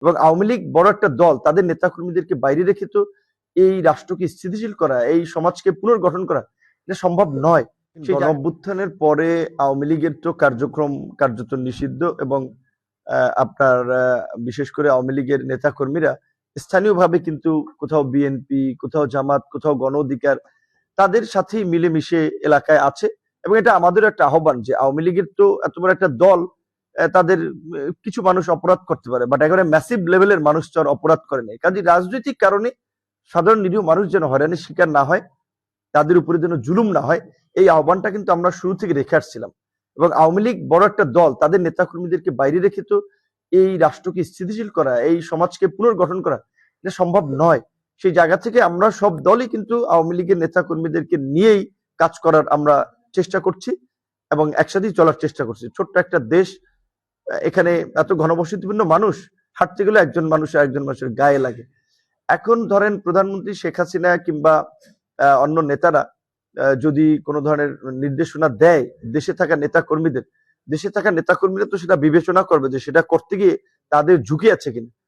এবং আওয়ামী লীগ বড় একটা দল, তাদের নেতাকর্মীদেরকে বাইরে রেখে তো এই রাষ্ট্রকে স্থিতিশীল করা, এই সমাজকে পুনর্গঠন করা এটা সম্ভব নয়। সেই গণঅভ্যুত্থানের পরে আওয়ামী লীগের তো কার্যক্রম কার্যত নিষিদ্ধ, এবং আপনার বিশেষ করে আওয়ামী লীগের নেতাকর্মীরা স্থানীয়ভাবে কিন্তু কোথাও বিএনপি, কোথাও জামাত, কোথাও গণ অধিকার, তাদের সাথেই মিলেমিশে এলাকায় আছে। এবং এটা আমাদের একটা আহ্বান যে আওয়ামী লীগের তো এত বড় একটা দল, তাদের কিছু মানুষ অপরাধ করতে পারে, বাট একেবারে ম্যাসিভ লেভেলের মানুষ তো আর অপরাধ করে নাই। কাজে রাজনৈতিক কারণে সাধারণ নিরীহ মানুষ যেন হয়রানির শিকার না হয়, তাদের উপরে যেন জুলুম না হয়, এই আহ্বানটা কিন্তু আমরা শুরু থেকে রেখে আসছিলাম। এবং আওয়ামী লীগ বড় একটা দল, তাদের নেতাকর্মীদেরকে বাইরে রেখে তো এই রাষ্ট্রকে স্থিতিশীল করা, এই সমাজকে পুনর্গঠন করা এটা সম্ভব নয়। সেই জায়গা থেকে আমরা সব দলই কিন্তু আওয়ামী লীগের নেতাকর্মীদেরকে নিয়েই কাজ করার আমরা চেষ্টা করছি এবং একসাথেই চলার চেষ্টা করছি। ছোট্ট একটা দেশ, এখানে এত ঘনবসতিপূর্ণ মানুষ, হাঁটতে গেলে একজন মানুষের গায়ে লাগে। এখন ধরেন প্রধানমন্ত্রী শেখ হাসিনা কিংবা অন্য নেতারা যদি কোনো ধরনের নির্দেশনা দেয় দেশে থাকা নেতাকর্মীদের, দেশে থাকা নেতাকর্মীরা তো সেটা বিবেচনা করবে যে সেটা করতে গিয়ে তাদের ঝুঁকি আছে কিনা।